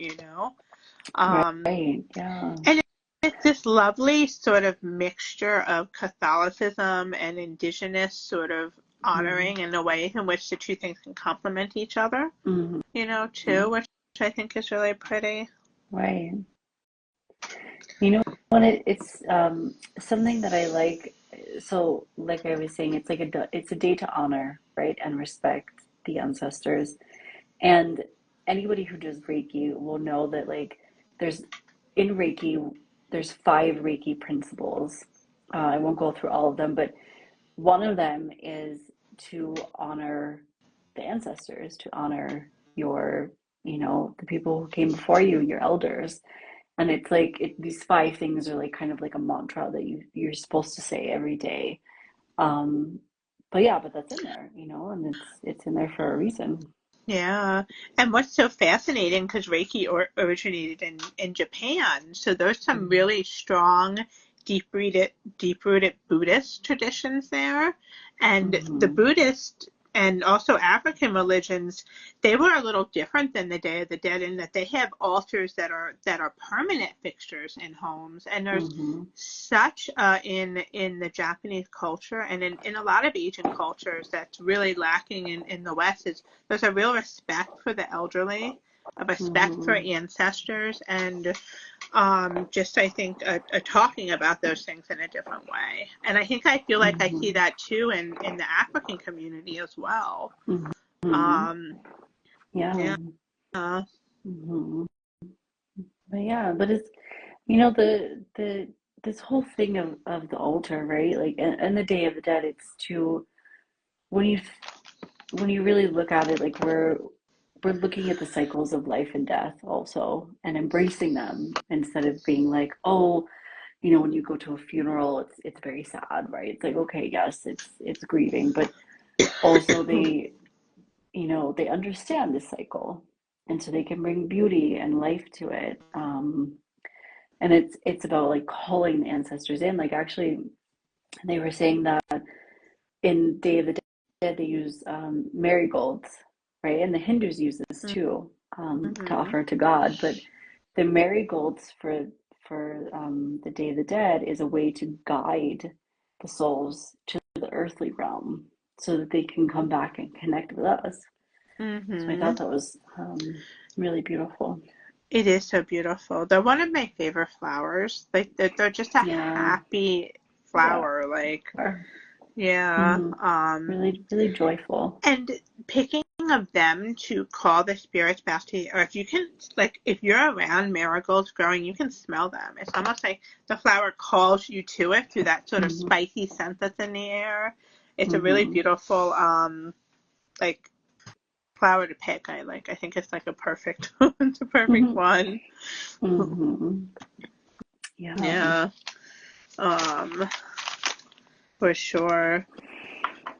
Um,
right, yeah,
and it's this lovely sort of mixture of Catholicism and indigenous sort of
mm,
honoring, and the way in which the two things can complement each other,
mm,
too, which I think is really pretty.
right. You know what? It's something that I like. So, like I was saying, it's like it's a day to honor, right, and respect the ancestors. And anybody who does Reiki will know that like there's in Reiki, there's five Reiki principles. I won't go through all of them, but one of them is to honor the ancestors, to honor your, the people who came before you, your elders. And it's like these five things are like kind of like a mantra that you're supposed to say every day. Um, but yeah, but that's in there, and it's in there for a reason.
Yeah. And what's so fascinating, because Reiki originated in Japan, so there's some
Mm-hmm.
really strong, deep-rooted Buddhist traditions there. And the
Mm-hmm.
Buddhist and also African religions, they were a little different than the Day of the Dead in that they have altars that are permanent fixtures in homes. And there's
Mm-hmm.
such in the Japanese culture and in a lot of Asian cultures that's really lacking in the West is there's a real respect for the elderly, a respect for
Mm-hmm.
ancestors, and just I think a talking about those things in a different way. And I feel like I see
Mm-hmm.
that too in the African community as well.
Mm-hmm.
Um,
Yeah.
yeah.
Mm-hmm. But yeah, but it's the this whole thing of the altar, right? Like and the Day of the Dead, it's to when you when you really look at it, like we're looking at the cycles of life and death also and embracing them instead of being like, oh, when you go to a funeral, it's very sad, right? It's like, okay, yes, it's grieving, but also they understand the cycle, and so they can bring beauty and life to it. And it's about like calling the ancestors in. Like actually, they were saying that in Day of the Dead they use marigolds, right? And the Hindus use this too, to
Mm-hmm.
offer to God. But the marigolds for the Day of the Dead is a way to guide the souls to the earthly realm so that they can come back and connect with us. So I
Mm-hmm.
thought that was really beautiful.
It is so beautiful. They're one of my favorite flowers. Like they're just a
Yeah,
happy
yeah,
flower. Like,
are.
yeah.
Hmm. Really, really joyful.
And picking of them to call the spirits back to you, or if you can, like, if you're around marigolds growing, you can smell them. It's almost like the flower calls you to it through that sort of
Hmm.
spicy scent that's in the air. It's a really
Hmm.
beautiful, like, flower to pick. I think it's like a perfect, it's a perfect
Hmm.
one.
Hmm. Yeah.
Yeah, um, for sure.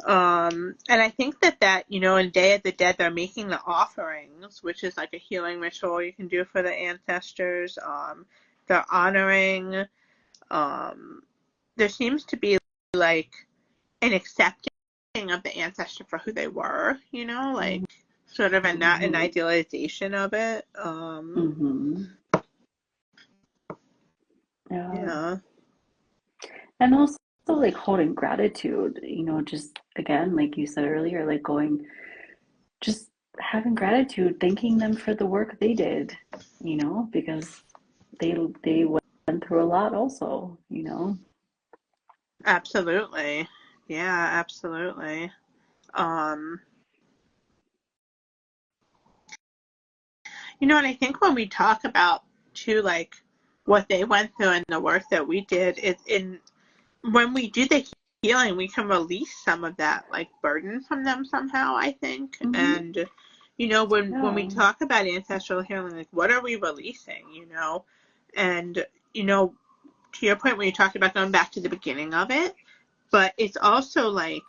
And I think that, in Day of the Dead, they're making the offerings, which is like a healing ritual you can do for the ancestors. They're honoring. Um, there seems to be like an accepting of the ancestor for who they were, like sort of an
Hmm.
idealization of it.
Hmm. Yeah.
Yeah.
And also like holding gratitude, just again, like you said earlier, like just having gratitude, thanking them for the work they did, because they went through a lot also.
Absolutely. Yeah, absolutely. Um, and I think when we talk about too, like what they went through and the work that we did, when we do the healing, we can release some of that like burden from them somehow, I think.
Hmm.
And when we
Yeah.
talk about ancestral healing, like what are we releasing, And, to your point when you talked about going back to the beginning of it, but it's also like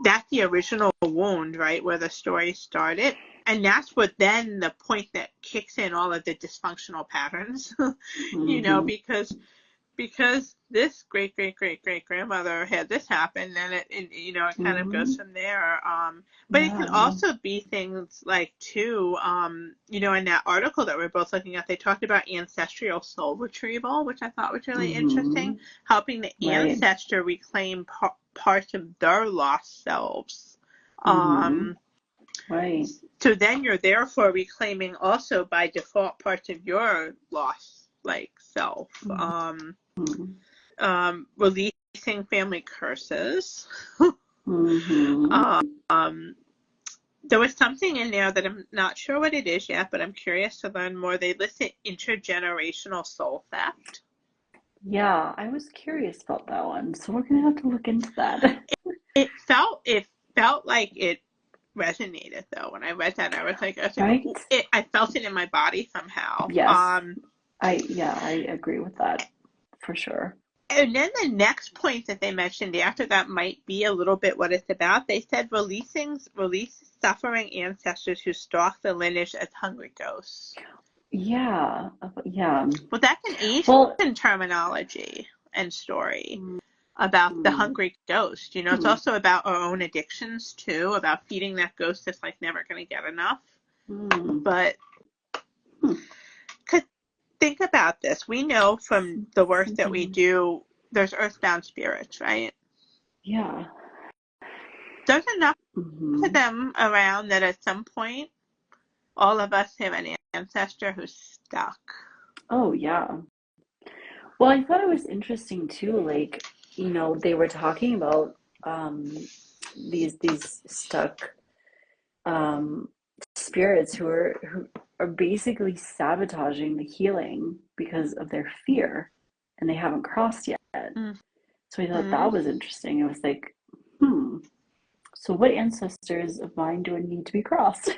that's the original wound, right, where the story started. And that's what then the point that kicks in all of the dysfunctional patterns,
Mm-hmm.
because this great great great great grandmother had this happen, and it kind of goes
Mm-hmm.
from there. But it can
Yeah.
also be things like too, in that article that we're both looking at, they talked about ancestral soul retrieval, which I thought was really
Mm-hmm.
interesting, helping the
Right.
ancestor reclaim parts of their lost selves.
Mm-hmm.
um
Right.
so then you're therefore reclaiming also by default parts of your lost like self.
Mm-hmm.
Releasing family curses.
Mm-hmm.
um, there was something in there that I'm not sure what it is yet, but I'm curious to learn more. They listed intergenerational soul theft.
Yeah, I was curious about that one, so we're gonna have to look into that.
It felt like it resonated though. When I read that, I was like,
Right?
I felt it in my body somehow.
Yes. I agree with that for sure.
And then the next point that they mentioned after that might be a little bit what it's about. They said release suffering ancestors who stalk the lineage as hungry ghosts.
Yeah. Yeah.
Well, that's an
Well,
Asian terminology and story about the
mm,
hungry ghost. It's
mm,
also about our own addictions too, about feeding that ghost that's like never going to get enough.
mm,
But
mm.
could think about this. We know from the work that we
Something.
do, there's earthbound spirits, right?
Yeah.
There's enough to
Hmm.
them around that at some point all of us have an ancestor who's stuck.
Oh, yeah. Well, I thought it was interesting too, like, they were talking about um these stuck um spirits who are basically sabotaging the healing because of their fear and they haven't crossed yet. So I thought
Mm-hmm.
that was interesting. It was like, hmm, so what ancestors of mine do I need to be crossed?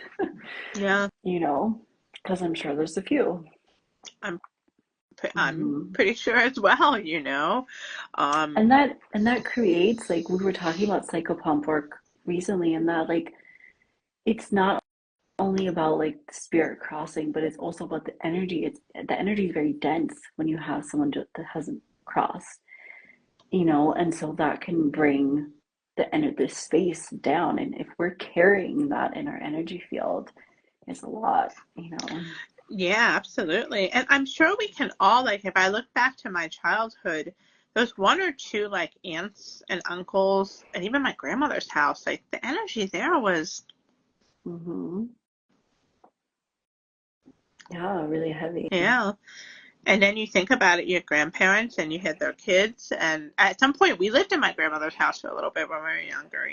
Yeah,
you know, because I'm sure there's a few.
I'm I'm
Hmm.
pretty sure as well. Um,
And that creates, like, we were talking about psychopomp work recently, and that, like, it's not only about like the spirit crossing, but it's also about the energy. It's the energy is very dense when you have someone that hasn't crossed, and so that can bring the space down. And if we're carrying that in our energy field, it's a lot.
yeah, absolutely. And I'm sure we can all, like, if I look back to my childhood, there's one or two like aunts and uncles, and even my grandmother's house. Like the energy there was,
Hmm. Yeah, really heavy.
yeah. And then you think about it, your grandparents and you had their kids. And at some point, we lived in my grandmother's house for a little bit when we were younger,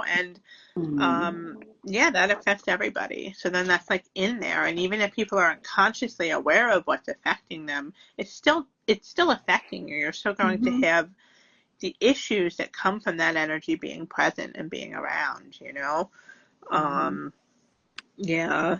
and
Hmm.
yeah, that affects everybody. So then that's like in there. And even if people aren't consciously aware of what's affecting them, it's still affecting you. You're still going to
Hmm.
have the issues that come from that energy being present and being around.
Hmm.
Um, yeah.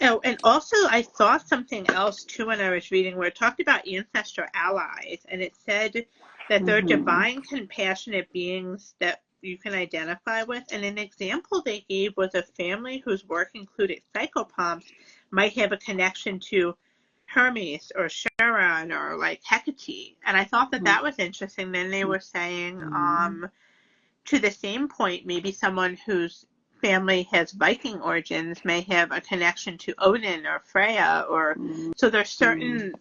Oh, and also I saw something else too when I was reading where it talked about ancestor allies, and it said that they're
Hmm.
divine, compassionate beings that you can identify with. And an example they gave was a family whose work included psychopomps might have a connection to Hermes or Charon or like Hecate. And I thought that that was interesting. Then they were saying,
Hmm.
to the same point, maybe someone whose family has Viking origins may have a connection to Odin or Freya, or so there's certain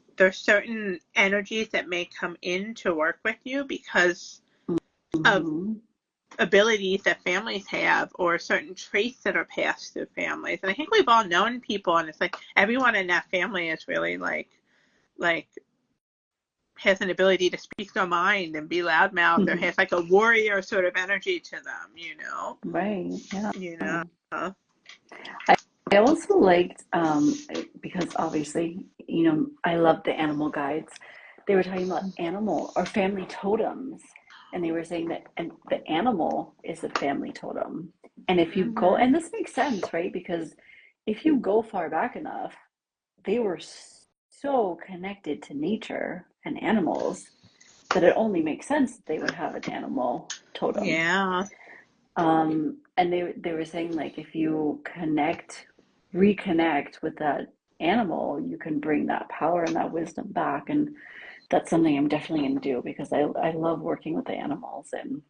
energies that may come in to work with you because of
Hmm.
abilities that families have or certain traits that are passed through families. And I think we've all known people, and it's like everyone in that family is really like has an ability to speak their mind and be loudmouth or has like a warrior sort of energy to them,
Right. Yeah.
you know.
I, I also liked, because obviously, I love the animal guides. They were talking about animal or family totems, and they were saying that and the animal is a family totem. And if you go,
Mhm.
and this makes sense, right? Because if you go far back enough, they were so connected to nature and animals that it only makes sense that they would have an animal totem.
Yeah.
And they were saying like if you reconnect with that animal, you can bring that power and that wisdom back. And that's something I'm definitely going to do because I love working with the animals and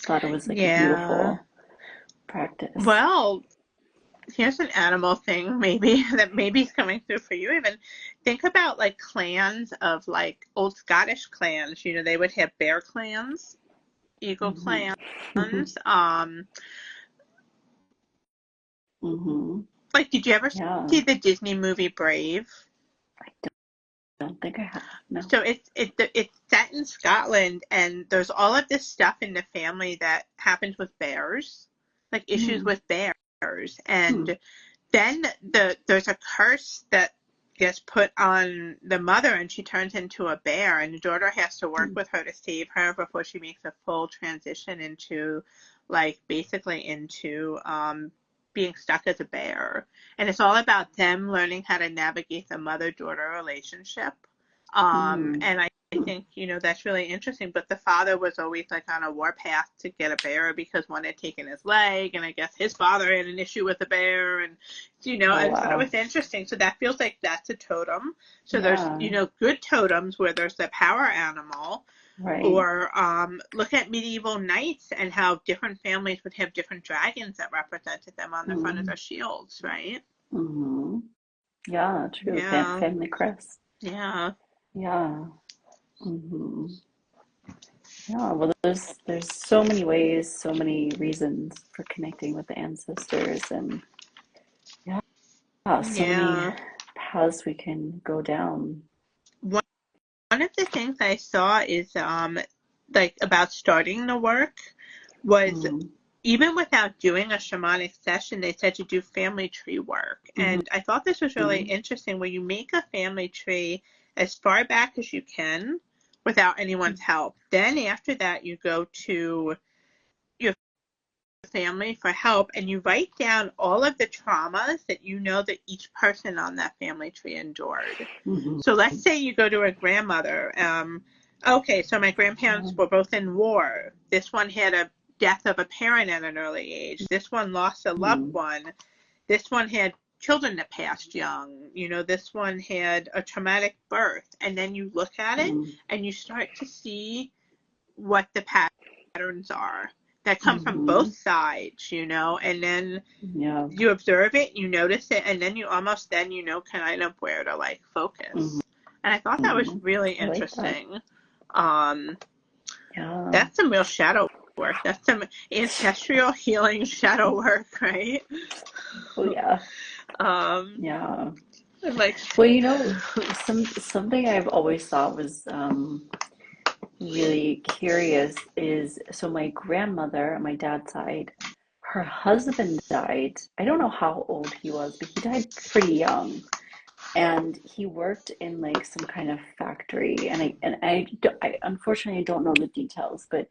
thought it was like a
Yeah.
beautiful practice.
Well, here's an animal thing maybe that maybe is coming through for you even. Think about like clans of like old Scottish clans. You know, they would have bear clans, eagle
Hmm.
clans.
Hmm.
Like, did you ever
Yeah,
see the Disney movie Brave?
I don't think I have. No.
So it's set in Scotland, and there's all of this stuff in the family that happens with bears, like issues
Mm.
with bears,
Hmm.
and then there's a curse that gets put on the mother, and she turns into a bear, and the daughter has to work
Mm.
with her to save her before she makes a full transition into, like, basically into being stuck as a bear. And it's all about them learning how to navigate the mother-daughter relationship.
Mm.
And I think, you know, that's really interesting. But the father was always like on a warpath to get a bear because one had taken his leg, and I guess his father had an issue with the bear, and you know,
Oh
I thought it
wow.
was interesting. So that feels like that's a totem. So there's,
Yeah.
you know, good totems where there's the power animal,
Right.
or look at medieval knights and how different families would have different dragons that represented them on the front of
Mm.
their shields, right?
Hmm. Yeah, true.
Yeah,
Family crest.
yeah,
Yeah. Hmm. Yeah, well, there's so many ways, so many reasons for connecting with the ancestors, and yeah, so many
yeah.
paths we can go down.
One one of the things I saw is like about starting the work was,
Mm.
even without doing a shamanic session, they said to do family tree work.
Hmm.
And I thought this was really interesting where you make a family tree as far back as you can without anyone's help. Then after that, you go to your family for help, and you write down all of the traumas that you know that each person on that family tree endured.
Hmm.
So let's say you go to a grandmother. Okay, so my grandparents were both in war. This one had a death of a parent at an early age. This one lost a loved
Hmm.
one. This one had children that passed young. You know, this one had a traumatic birth. And then you look at it
Hmm.
and you start to see what the patterns are that come from both
Hmm.
sides, you know, and then
Yeah.
you observe it, you notice it, and then you almost then you know kind of where to like
Hmm.
focus. And I thought that was really
I like that.
interesting. Um,
Yeah.
that's some real shadow work. That's some ancestral healing shadow work, right?
Oh yeah.
um,
Yeah.
like,
Well, something I've always thought was really curious is so my grandmother on my dad's side, her husband died. I don't know how old he was, but he died pretty young. And he worked in like some kind of factory, and I unfortunately don't know the details, but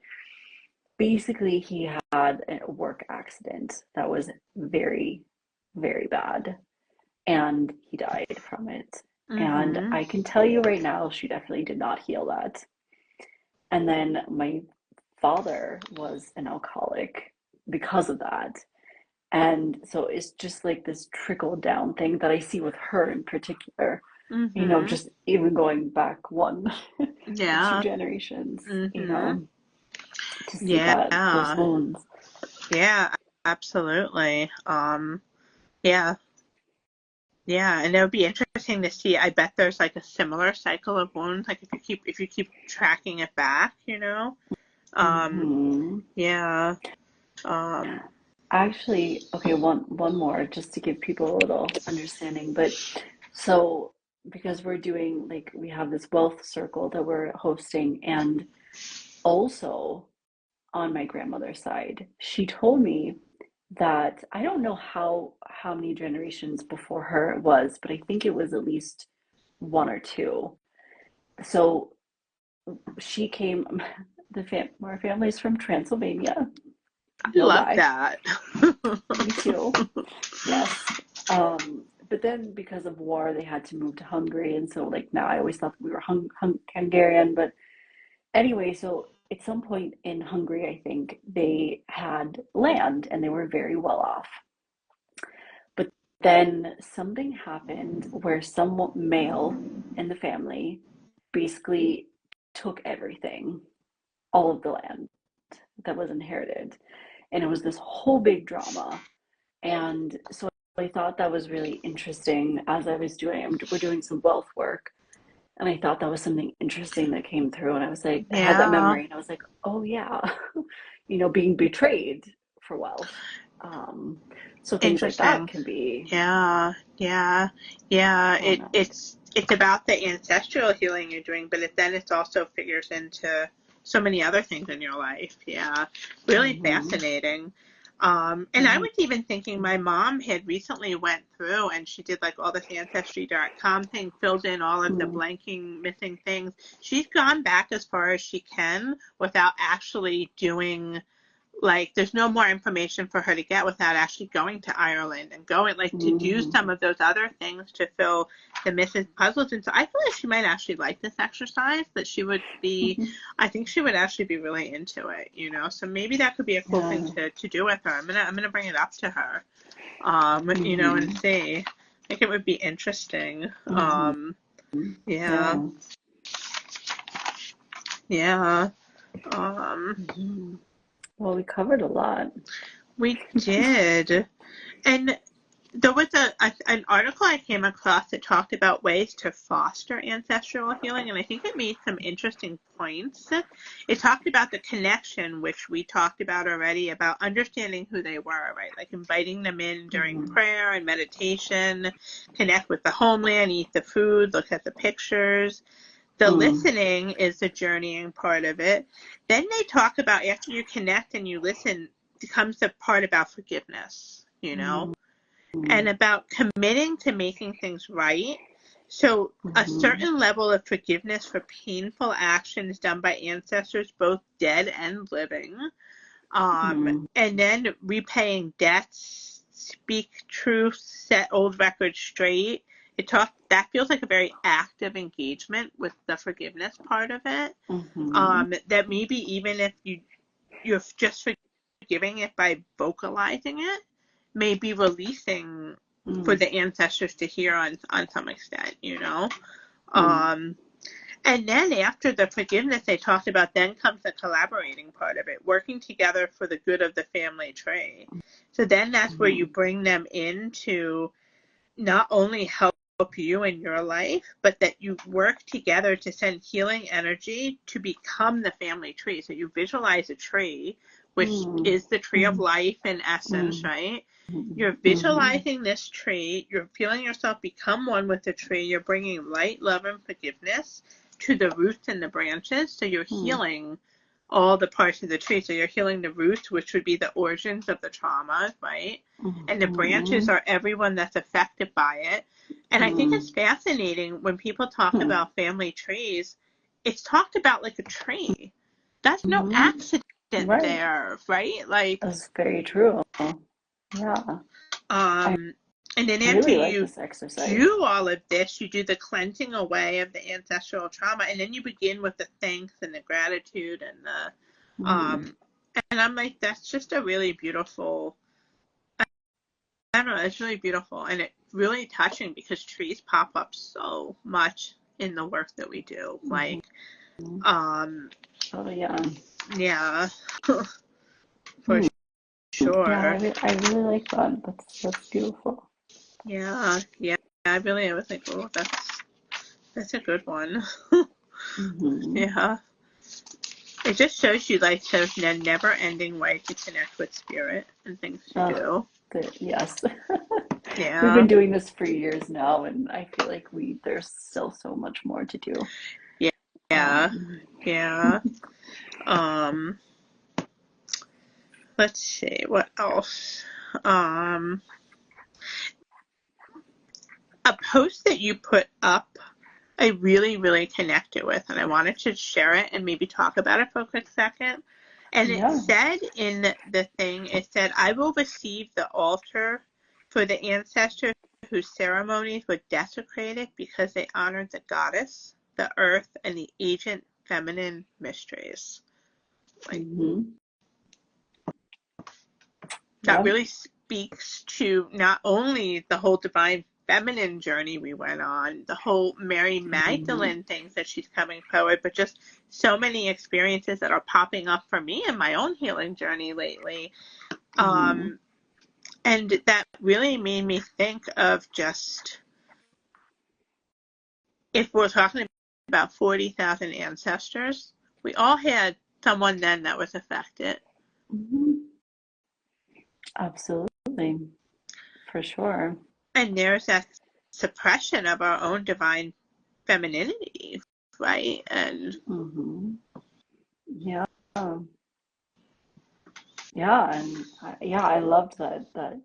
basically he had a work accident that was very, very bad, and he died from it. And
mm-hmm,
I can tell you right now, she definitely did not heal that. And then my father was an alcoholic because of that. And so it's just like this trickle down thing that I see with her in particular,
mm-hmm,
just even going back one or two
yeah,
generations,
mm-hmm,
to see that those
yeah,
wounds.
yeah, absolutely. Yeah, yeah, and it would be interesting to see. I bet there's like a similar cycle of wounds, like if you keep tracking it back, you know. Um,
Hmm.
yeah. Um,
Actually, okay, one more just to give people a little understanding. But so because we're doing like we have this wealth circle that we're hosting, and also on my grandmother's side, she told me that I don't know how many generations before her it was, but I think it was at least one or two. So she came, our family's from Transylvania,
I
no
love
lie.
that.
Me too. Yes. But then because of war, they had to move to Hungary, and so like now I always thought we were Hungarian, but anyway, so at some point in Hungary, I think they had land and they were very well off. But then something happened where some male in the family basically took everything, all of the land that was inherited. And it was this whole big drama. And so I thought that was really interesting as I was doing, we're doing some wealth work. And I thought that was something interesting that came through. And I was like, I had that
Yeah.
memory and I was like, oh yeah, being betrayed for wealth. Um, so things like that
Interesting.
can be,
Yeah. Yeah. Yeah.
I don't know.
It's about the ancestral healing you're doing, but then it also figures into so many other things in your life. Yeah. Really
Mm-hmm.
fascinating. And I
Yeah.
was even thinking my mom had recently went through and she did like all this ancestry.com thing, filled in all of the
Mm-hmm.
blanking missing things. She's gone back as far as she can without actually doing, like, there's no more information for her to get without actually going to Ireland and going, like, to do
Mm-hmm.
some of those other things to fill the missing puzzles. And so I feel like she might actually like this exercise, that she would be,
Mm-hmm.
I think she would actually be really into it, so maybe that could be a cool thing
Yeah.
to do with her. I'm gonna bring it up to her, and
Mm-hmm.
see. I think it would be interesting.
Mm-hmm.
Yeah,
Yeah.
yeah. Um,
Mm-hmm. Well, we covered a lot.
we did. And there was an article I came across that talked about ways to foster ancestral healing, and I think it made some interesting points. It talked about the connection, which we talked about already, about understanding who they were, right? Like inviting them in during
Mm-hmm.
prayer and meditation, connect with the homeland, eat the food, look at the pictures. The
Mm-hmm.
listening is the journeying part of it. Then they talk about, after you connect and you listen, becomes the part about forgiveness, and about committing to making things right. So a
Mm-hmm.
certain level of forgiveness for painful actions done by ancestors, both dead and living.
Mm-hmm.
And then repaying debts, speak truth, set old records straight. That feels like a very active engagement with the forgiveness part of it.
Mm-hmm.
That maybe even if you're just forgiving it by vocalizing it, may be releasing for the ancestors to hear on some extent.
Mm-hmm.
Um, and then after the forgiveness they talked about, then comes the collaborating part of it, working together for the good of the family tree. So then that's where you
Mm-hmm.
bring them in to not only help you in your life, but that you work together to send healing energy to become the family tree. So you visualize a tree, which is the tree of life in essence, right? You're
Mm-hmm.
visualizing this tree, you're feeling yourself become one with the tree, you're bringing light, love, and forgiveness to the roots and the branches. So you're healing all the parts of the tree. So you're healing the roots, which would be the origins of the trauma, right? And the branches
Mm-hmm.
are everyone that's affected by it. And I think it's fascinating when people talk
Mm-hmm.
about family trees, it's talked about like a tree. That's no
Mm-hmm.
accident
Right.
there, right? Like,
That's very true. Yeah. I
um, and then after
really like
you
this exercise.
do all of this, you do the cleansing away of the ancestral trauma, and then you begin with the thanks and the gratitude and the,
Mm.
and I'm like, that's just a really beautiful, I don't know, it's really beautiful, and it's really touching because trees pop up so much in the work that we do.
Mm-hmm.
Like, um,
Oh yeah.
yeah, for
Mm. Yeah,
sure.
I really like that. That's beautiful.
Yeah, yeah, I really was like, oh, that's a good one.
Mm-hmm.
Yeah. It just shows you like there's a never ending way to connect with spirit and things to
Oh,
do.
yes. We've
Yeah.
been doing this for years now, and I feel like there's still so much more to do.
Yeah. Yeah.
Um,
Yeah. Um, let's see what else. Um, a post that you put up, I really, really connected with, and I wanted to share it and maybe talk about it for a quick second. And it
yeah.
said in the thing, it said, I will receive the altar for the ancestors whose ceremonies were desecrated because they honored the goddess, the earth, and the ancient feminine mysteries. Like, that really speaks to not only the whole divine feminine journey we went on, the whole Mary Magdalene things that she's coming forward, but just so many experiences that are popping up for me in my own healing journey lately. And that really made me think of just, if we're talking about 40,000 ancestors, we all had someone then that was affected.
Absolutely. For sure.
And there's that suppression of our own divine femininity, right? And
yeah, and I loved that that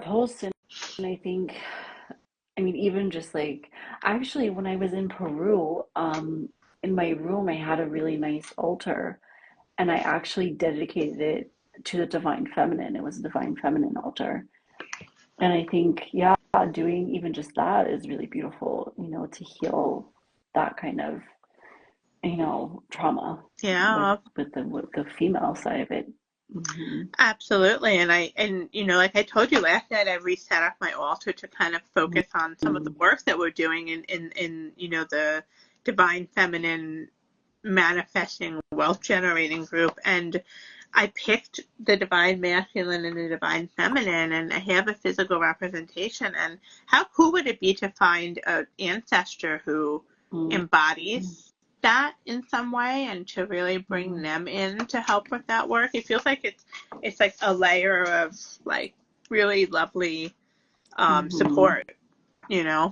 post, and I think, I mean, even just like, actually, when I was in Peru, in my room, I had a really nice altar, and I actually dedicated it to the divine feminine. It was a divine feminine altar. And I think, doing even just that is really beautiful, to heal that kind of, trauma with the female side of it.
Absolutely. And like I told you last night, I reset up my altar to kind of focus on some of the work that we're doing in the divine feminine manifesting wealth generating group. And I picked the divine masculine and the divine feminine, and I have a physical representation. And how cool would it be to find an ancestor who embodies that in some way, and to really bring them in to help with that work? It feels like it's like a layer of like really lovely support,
Yeah.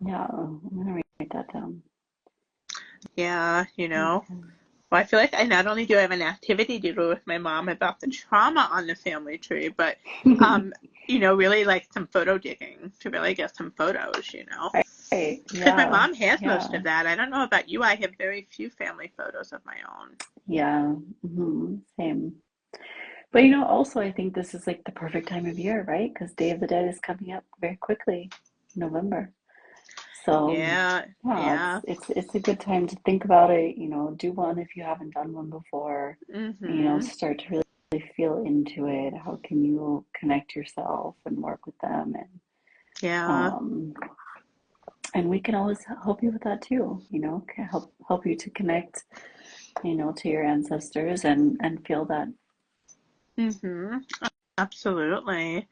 Yeah, I'm gonna write that down.
Yeah, Well, I feel like I not only do I have an activity to do with my mom about the trauma on the family tree, but really like some photo digging to really get some photos,
Right.
Because my mom has most of that. I don't know about you. I have very few family photos of my own.
Yeah. Same. But also, I think this is like the perfect time of year, right? Because Day of the Dead is coming up very quickly, November. So it's a good time to think about it. Do one if you haven't done one before. Start to really feel into it. How can you connect yourself and work with them, and we can always help you with that too. Can help you to connect, to your ancestors and feel that.
Absolutely.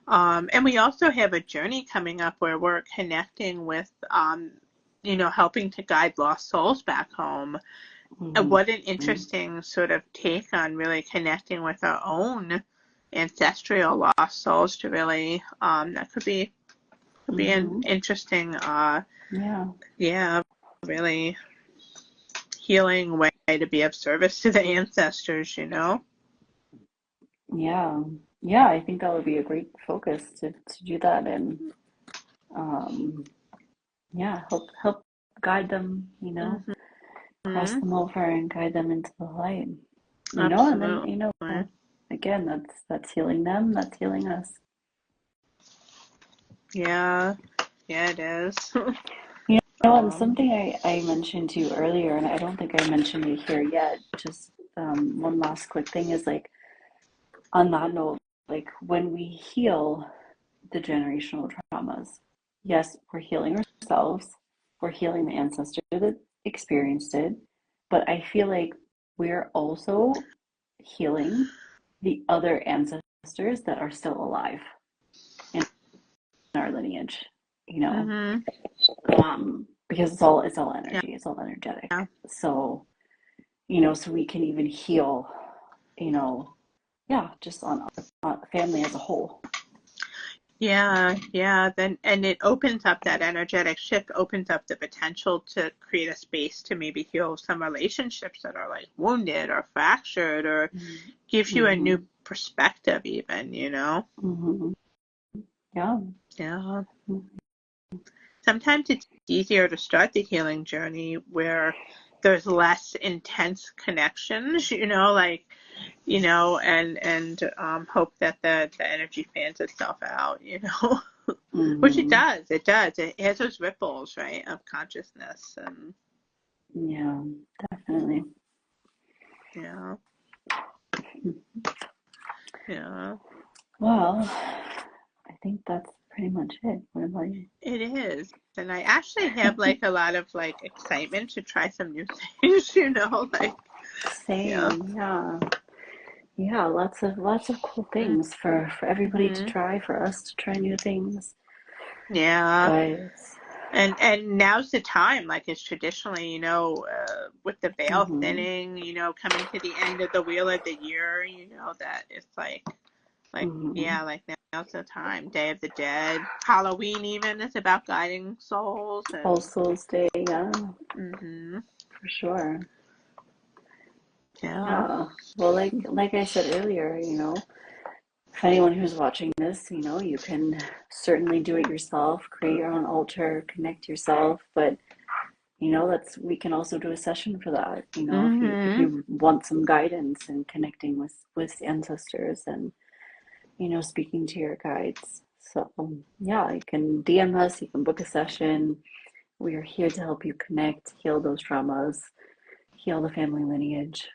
And we also have a journey coming up where we're connecting with, helping to guide lost souls back home. And what an interesting sort of take on really connecting with our own ancestral lost souls to really, that could be an interesting, really healing way to be of service to the ancestors,
Yeah, I think that would be a great focus to do that, and help guide them, cross them over and guide them into the light.
Absolutely.
And then again, that's healing them, that's healing us.
Yeah, it is.
And something I mentioned to you earlier, and I don't think I mentioned it here yet, just one last quick thing is, like, on that note, like, when we heal the generational traumas, yes, we're healing ourselves, we're healing the ancestor that experienced it, but I feel like we're also healing the other ancestors that are still alive in our lineage, because it's all energy, it's all energetic. So, so we can even heal, just on family as a whole.
Then, and it opens up, that energetic shift opens up the potential to create a space to maybe heal some relationships that are like wounded or fractured, or gives you a new perspective even,
Yeah.
Sometimes it's easier to start the healing journey where there's less intense connections, like, and hope that the energy fans itself out, which it does. It has those ripples, right, of consciousness. And
Yeah, definitely.
yeah. Yeah.
Well, I think that's pretty much it. What about you?
It is. And I actually have like a lot of like excitement to try some new things, like, yeah.
Same, yeah. Yeah, lots of cool things for everybody to
Mm-hmm.
try, for us to try new things.
Yeah.
But
And now's the time, like it's traditionally, with the veil
mhm,
thinning, coming to the end of the wheel of the year, that it's
mhm.
yeah, like now's the time. Day of the Dead, Halloween even is about guiding souls
All
and
Souls Day, yeah,
mm-hmm.
for sure.
Yeah.
Yeah. Well, like I said earlier, if anyone who's watching this, you can certainly do it yourself, create your own altar, connect yourself, but we can also do a session for that, if
Mm-hmm.
you want some guidance and connecting with ancestors and speaking to your guides. So yeah, you can DM us, you can book a session. We are here to help you connect, heal those traumas, heal the family lineage.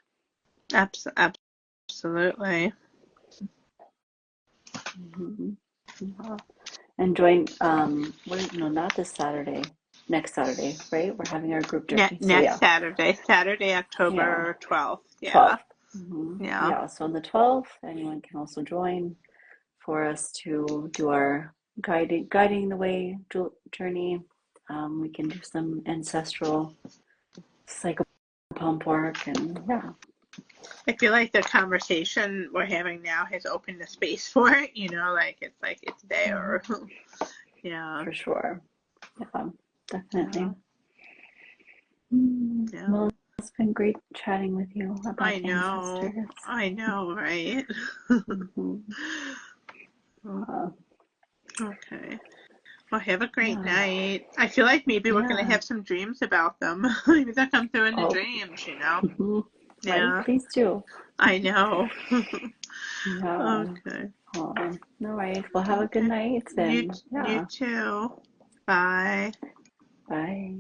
Absolutely.
Mm-hmm. Yeah. And join, no, not this Saturday, next Saturday, right? We're having our group journey. So
Next
yeah,
Saturday,
yeah,
October 12th. Yeah.
12th. Mm-hmm.
Yeah.
Yeah, so on the 12th, anyone can also join for us to do our guiding the way journey. We can do some ancestral cycle pump work, and yeah,
I feel like the conversation we're having now has opened the space for it, like it's
mm-hmm.
there. Yeah.
For sure. Yeah, definitely.
Yeah. Yeah.
Well, it's been great chatting with you about
I
the
know.
ancestors.
I know, right?
Mm-hmm. Uh,
Okay. Well, have a great
yeah,
night. I feel like maybe we're going to
yeah.
have some dreams about them. Maybe they'll come through in the
Oh,
dreams.
right.
Yeah,
Please do.
I know.
Yeah.
Okay.
Oh, all right. Well, have a good
Okay.
night
You
then.
you
Yeah.
too. Bye.
Bye.